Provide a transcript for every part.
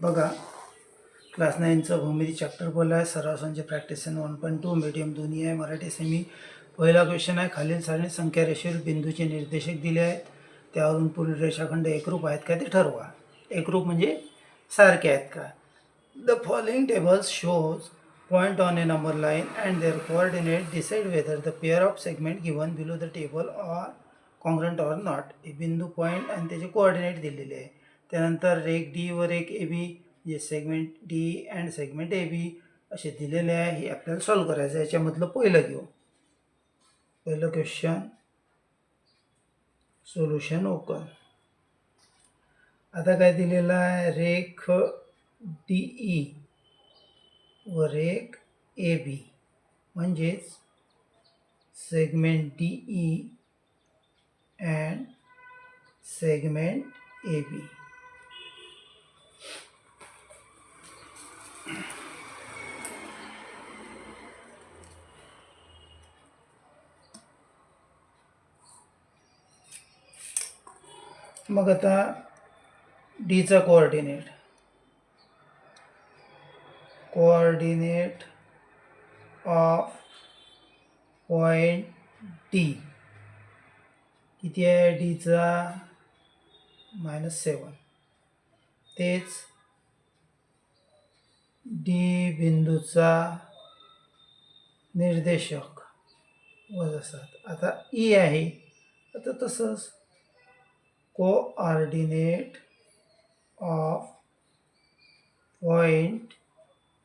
बघा, क्लास 9चं भूमिती चॅप्टर बोलला आहे. सराव संच प्रॅक्टिस 1.2 मीडियम दोन्ही आहे. मराठी सेमी. पहिला क्वेश्चन आहे, खालील सारणी संख्या रेषेवर बिंदूचे निर्देशक दिले आहेत, त्यावरून पुढील रेषाखंड एकरूप आहेत का ते ठरवा. एकरूप म्हणजे सारखे आहेत का. The following tables shows point on a number line and their coordinate decide whether the pair of segment given below the table are congruent or not. हे बिंदू पॉईंट आणि त्याचे कोऑर्डिनेट दिलेले आहे. त्यानंतर रेख डी वर एक ए बी म्हणजे segment D and segment A B असे दिलेले आहे. हे आपल्याला सॉल्व्ह करायचं आहे. याच्यामधलं पहिलं घेऊ. पहिलं क्वेश्चन सोल्युशन ओपन. आता काय दिलेलं आहे, रेख डी ई वर एक ए बी म्हणजेच segment D E and segment A B. मग आता डीचा कोऑर्डिनेट ऑफ पॉइंट डी किती आहे, डीचा -7. तेच डी बिंदूचा निर्देशक -7. आता ई आहे, आता तसंच coordinate of point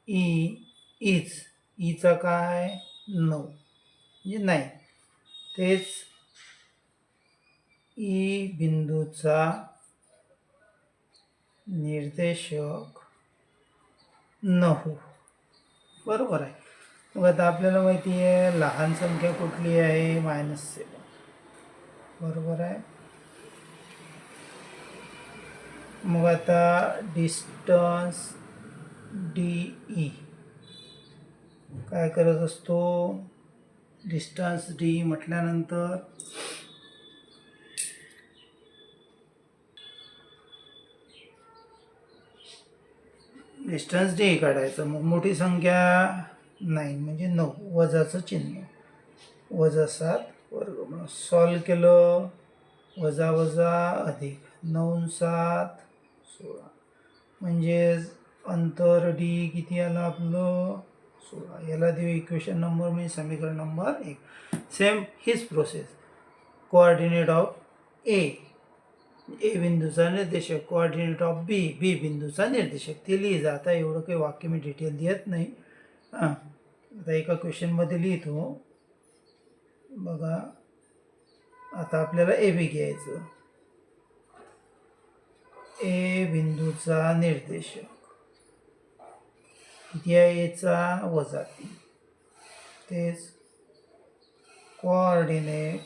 E is, Icha काय 9 म्हणजे 9. तेच ई बिंदूचा निर्देशक 9. बरोबर आहे. मग आता आपल्याला माहिती आहे लहान संख्या कुठली आहे, -7. बरोबर आहे. मग आता डिस्टन्स डी ई काय करत असतो, डिस्टन्स डी म्हटल्यानंतर डिस्टन्स डी काढायचं. मग मोठी संख्या 9 म्हणजे 9, वजाचं चिन्ह, -7 वर्ग. सॉल्व केलं, वजा अधिक 9 7 16 म्हणजेच अंतर डी किती आलं आपलं 16. याला देऊ इक्वेशन नंबर म्हणजे समीकरण नंबर 1. सेम हीच प्रोसेस. कोऑर्डिनेट ऑफ ए बिंदूचा निर्देशक, कोऑर्डिनेट ऑफ बी बिंदूचा निर्देशक, ते लिहिजा. आता एवढं काही वाक्य मी डिटेल देत नाही. आता एका क्वेश्चनमध्ये लिहितो बघा. आता आपल्याला ए बी घ्यायचं. ए बिंदूचा निर्देशक किती आहे, याचा -3. तेच coordinate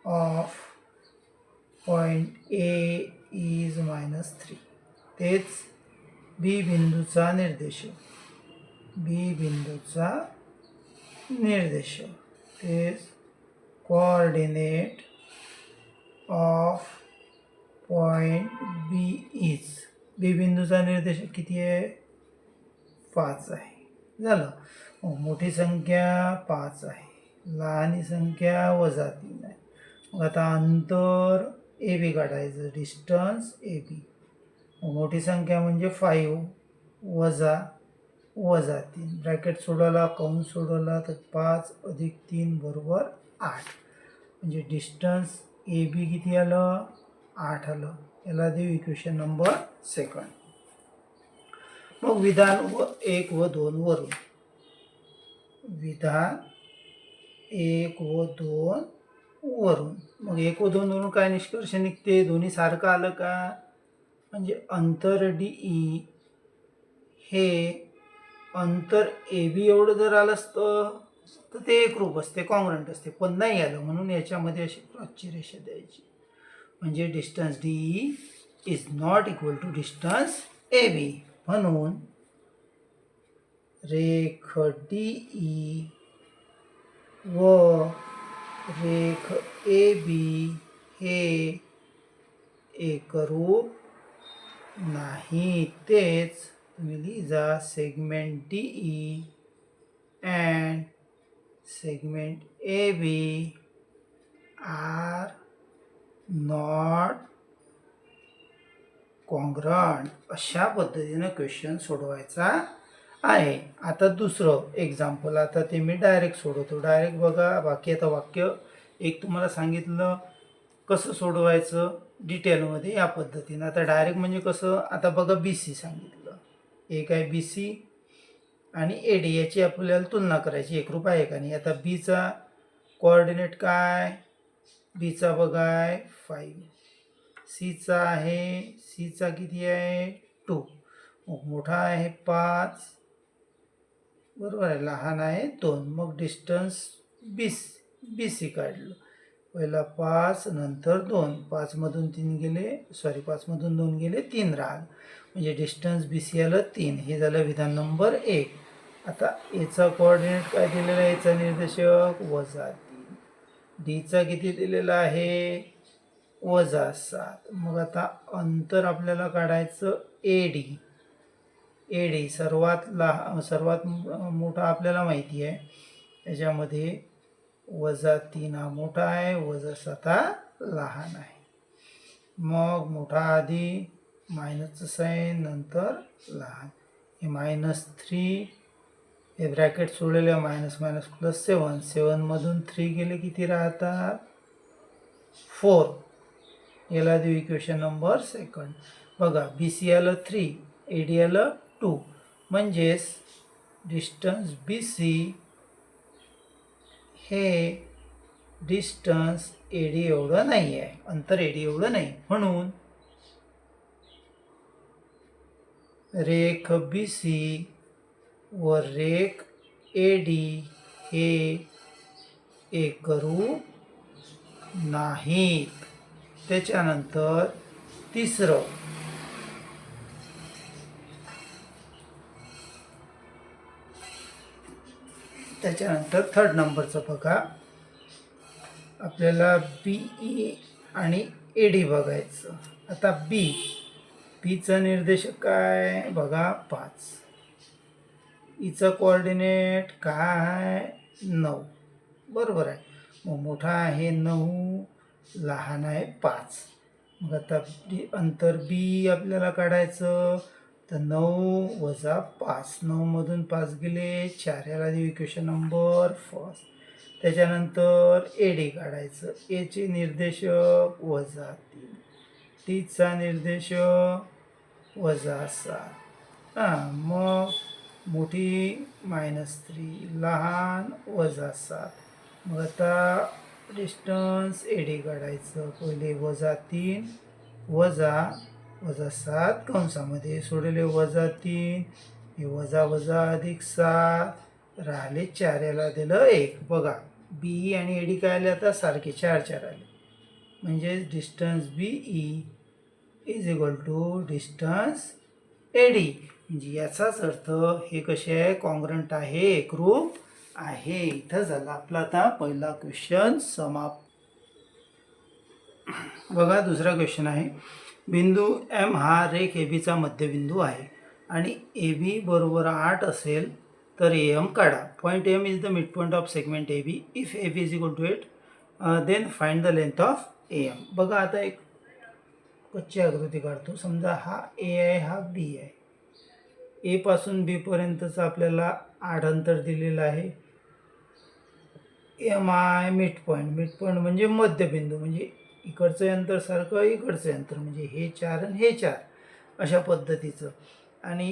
of point A is -3. तेच बी बिंदूचा निर्देशक, तेच coordinate of point B is, B बिंदूचा निर्देशक किती आहे 5 आहे. झालं. मोठी संख्या 5 आहे, लहान संख्या -3 आहे. मग आता अंतर ए बी काढायचं, डिस्टन्स ए बी. मोठी संख्या म्हणजे 5 वजा 3, ब्रॅकेट सोडवला, कंस सोडवला तर 5 अधिक 3 बरोबर 8. म्हणजे डिस्टन्स ए बी किती आलं, 8 आलं. याला देऊ इक्वेशन नंबर 2. मग विधान 1 व 2 वरून, विधान 1 व 2 वरून. मग 1 व 2 वरून काय निष्कर्ष निघते, दोन्ही सारखं आलं का. म्हणजे अंतर डी ई हे अंतर ए बी एवढं जर आलं असतं तर ते एकरूप असते, कॉन्ग्रुएंट असते. पण नाही आलं, म्हणून याच्यामध्ये अशी क्रॉसची रेषा द्यायची. म्हणजे distance D E is not equal to distance A B. म्हणून रेख डी ई व रेख ए बी हे एकरूप नाही. तेच तुम्ही लिहिजा segment D E and segment A B are not congruent. अशा पद्धतीनं क्वेश्चन सोडवायचा आहे. आता दुसरं एक्झाम्पल, आता ते मी डायरेक्ट सोडवतो. डायरेक्ट बघा, बाकी आता वाक्य एक तुम्हाला सांगितलं कसं सोडवायचं डिटेलमध्ये या पद्धतीनं. आता डायरेक्ट म्हणजे कसं, आता बघा बी सी सांगितलं, एक आहे बी सी आणि ए डी, याची आपल्याला तुलना करायची, एकरूप आहे का नाही. आता बीचा कोऑर्डिनेट काय, बीचा बघा आहे 5, सीचा आहे, सीचा किती आहे 2, मग मोठा आहे 5, बरोबर आहे, लहान आहे 2. मग डिस्टन्स बी सी काढलं, पहिला 5 नंतर 2, 5मधून 3 गेले, 5मधून 2 गेले, 3 राहिलं, म्हणजे डिस्टन्स बी सी आलं 3. हे झालं विधान नंबर 1. आता एचा कोऑर्डिनेट काय दिलेला आहे, एचा निर्देशक -3, डीचा किती दिलेला आहे -7. मग आता अंतर आपल्याला काढायचं ए डी सर्वात मोठा आपल्याला माहिती आहे, त्याच्यामध्ये -3 हा मोठा आहे, -7 हा लहान आहे. मग मोठा आधी मायनसचं साईन, नंतर लहान, हे -3, हे ब्रॅकेट सोडलेले मायनस +7, 7मधून 3 गेले किती राहतात 4. याला देऊ इक्वेशन नंबर 2. बघा बी सी आलं 3, ए डी आलं 2, म्हणजेच डिस्टन्स बी सी हे डिस्टन्स ए डी एवढं नाही आहे, अंतर ए डी एवढं नाही. म्हणून रेख बी सी व रेख ए डी हे एकरूप नाहीत. त्याच्यानंतर तिसरं, त्याच्यानंतर थर्ड नंबरचं बघा, आपल्याला बी ई आणि ए डी बघायचं. आता बीचं निर्देशक काय बघा 5, ईचं कोऑर्डिनेट काय आहे 9, बरोबर आहे. मग मोठा आहे 9, लहान आहे 5. मग आता अंतर बी आपल्याला काढायचं, तर 9 वजा 5, 9मधून 5 गेले 4, याला देऊ इक्वेशन नंबर 1. त्याच्यानंतर ए डी काढायचं, एचे निर्देशक -3, टीचा निर्देशक -7. मग मोठी -3, लहान -7. मग आता डिस्टन्स ए डी काढायचं, पहिले -3 -7 कंसामध्ये सोडले -3, हे +++7 राहिले 4, याला दिलं 1. बघा बी आणि ए डी काय आले आता सारखे 4 आले, म्हणजे distance B E is equal to distance A D. म्हणजे याचाच अर्थ हे कसे आहे, कॉन्ग्रंट आहे, एकरूप आहे. इथं झाला आपला आता पहिला क्वेश्चन समाप्त. बघा दुसरा क्वेश्चन आहे, बिंदू एम हा रेख ए बीचा मध्यबिंदू आहे आणि ए बी बरोबर 8 असेल तर ए एम काढा. Point M is the mid point of segment A B. If A B is equal to 8 then find the length of A M. बघा आता एक कच्ची आकृती काढतो. समजा हा ए आहे, हा बी आहे. ए पासून बी पर्यंतचं आपल्याला 8 अंतर दिलेलं आहे. एम आय मिड पॉईंट म्हणजे मध्यबिंदू, म्हणजे इकडचं अंतर सारखं इकडचं अंतर, म्हणजे हे 4 आणि हे 4 अशा पद्धतीचं. आणि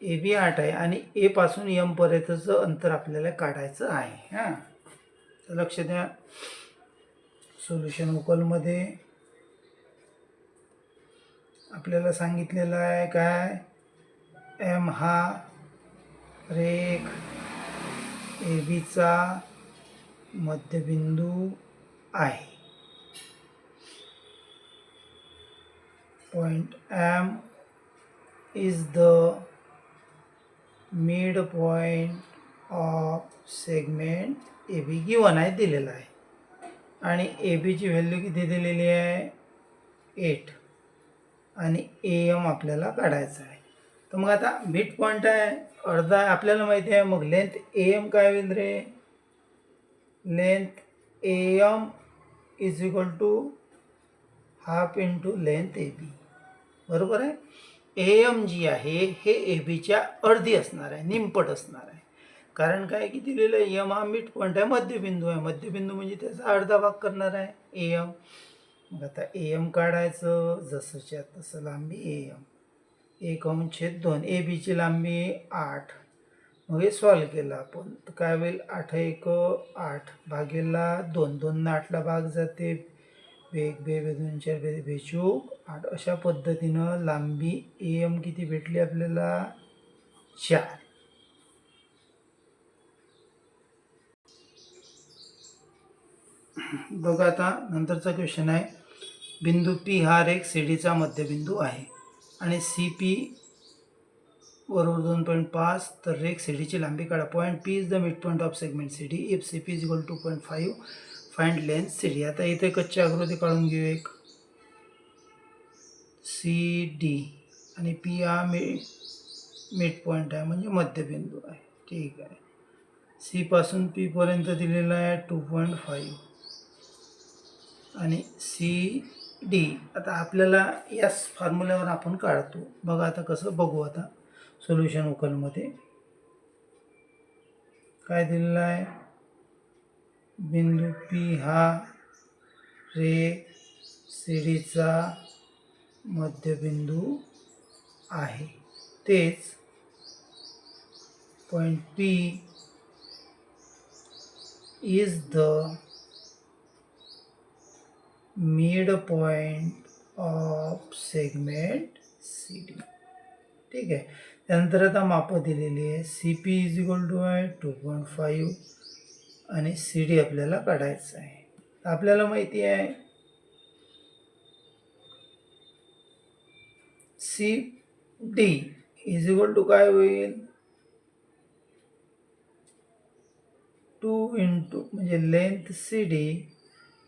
ए बी 8 आहे आणि ए पासून एम पर्यंतचं अंतर आपल्याला काढायचं आहे. हां, तर लक्ष द्या. सोल्युशन उकलमध्ये आपल्याला सांगितलेलं आहे काय, एम हा रेख ए बीचा मध्यबिंदू आहे. Point M is the mid point of segment A B given आहे, दिलेला आहे. आणि ए बीची व्हॅल्यू किती दिलेली आहे 8 आणि AM आपल्याला काढायचा आहे. तर मग आता मिड पॉईंट आहे, अर्धा आहे, आपल्याला माहिती आहे. मग लेंथ AM काय होईल रे? Length AM is equal to half into length AB. बरोबर आहे. AM जी आहे हे ABच्या अर्धी असणार आहे, निमपट असणार आहे. कारण काय की दिलेलं एम हा मिड पॉईंट आहे, मध्यबिंदू आहे. मध्यबिंदू म्हणजे त्याचा अर्धा भाग करणार आहे AM. मग आता AM काढायचं, जसंच्या तसं लांबी AM 1/2. ABची लांबी 8. मग हे सॉल्व केलं आपण तर काय होईल? 8 1 8 भागेला 2. 2 8ला भाग जाते, वेग 2 4 बेचूक 8. अशा पद्धतीनं लांबी AM किती भेटली आपल्याला? 4. बघा आता नंतरचा क्वेश्चन आहे. बिंदू P हा रेख CDचा मध्यबिंदू आहे आणि CP बरोबर 2.5. तर रेख CDची लांबी काढा. Point P is the mid point of segment CD. If CP is equal to 2.5 find length CD. आता इथे कच्ची आकृती काढून घेऊ. एक CD आणि P हा मिड पॉईंट आहे म्हणजे मध्यबिंदू आहे. ठीक आहे. C पासून P पर्यंत दिलेला आहे 2.5 आणि CD. आता आपल्याला याच फॉर्म्युल्यावर आपण काढतो. बघा आता कसं बघू. आता सोल्युशन उकलमध्ये काय दिलेलं आहे? बिंदू P हा रेख CDचा मध्यबिंदू आहे. तेच point P is the mid point of segment CD. ठीक आहे. त्यानंतर आता मापं दिलेली आहे. CP इज इक्वल टू आहे 2.5 आणि CD आपल्याला काढायचं आहे. आपल्याला माहिती आहे CD इज इक्वल टू काय होईल? 2 इंटू म्हणजे length CD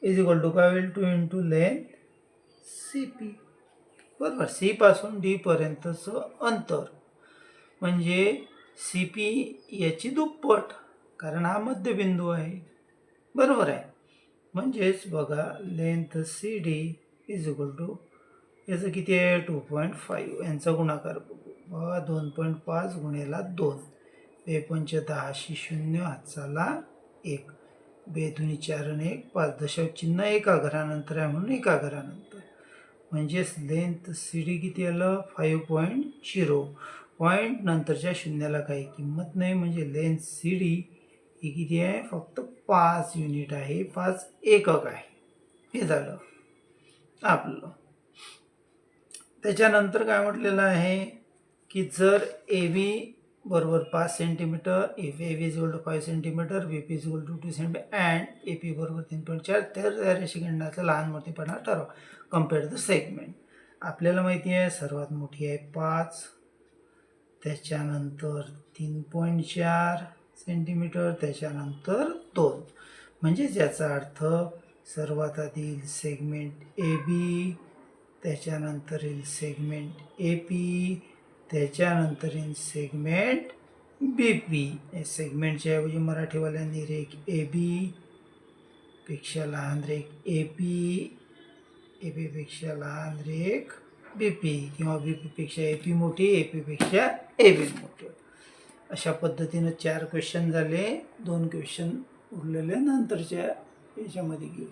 is equal to काय होईल? 2 इंटू लेंथ CP. बरोबर. C पासून D पर्यंतचं अंतर म्हणजे CP याची दुप्पट, कारण हा मध्यबिंदू आहे. बरोबर आहे. म्हणजेच बघा length CD is equal to याचं किती आहे? 2.5. यांचा गुणाकार बघू. बघा 2.5 गुणेला 2. 2 पंच 10 0 हातचाला 1. 2 दुनी 4 आणि 1 5. दशक चिन्ह एका घरानंतर आहे म्हणून एका घरानंतर. म्हणजेच लेंथ CD किती आलं? 5.0. पॉईंट नंतरच्या शून्याला काही किंमत नाही म्हणजे लेंथ CD ही किती आहे? फक्त 5 युनिट आहे, 5 एकक आहे. हे झालं आपलं. त्याच्यानंतर काय म्हटलेलं आहे की जर AB बरोबर 5 centimetre, if AB is equal to 5 centimetre, VP is equal to 2 centimetre and AP बरोबर 3.4, तर त्या रेषाखंडाचा लहान मोठेपणा ठरवा कम्पेअर द सेगमेंट. आपल्याला माहिती आहे सर्वात मोठी आहे 5, त्याच्यानंतर 3.4 सेंटीमीटर, त्याच्यानंतर 2. म्हणजे याचा अर्थ सर्वात आधी सेगमेंट AB, त्याच्यानंतर येईल सेगमेंट AP, त्याच्यानंतर येईल सेगमेंट BP. सेगमेंटच्या ऐवजी मराठीवाल्यांनी रेख AB पेक्षा लहान रेख AP, AP पेक्षा लहान रेख BP किंवा BP पेक्षा AP मोठी, AP पेक्षा AB मोठी. अशा पद्धतीनं 4 क्वेश्चन झाले. 2 क्वेश्चन उरलेले नंतरच्या याच्यामध्ये घेऊ.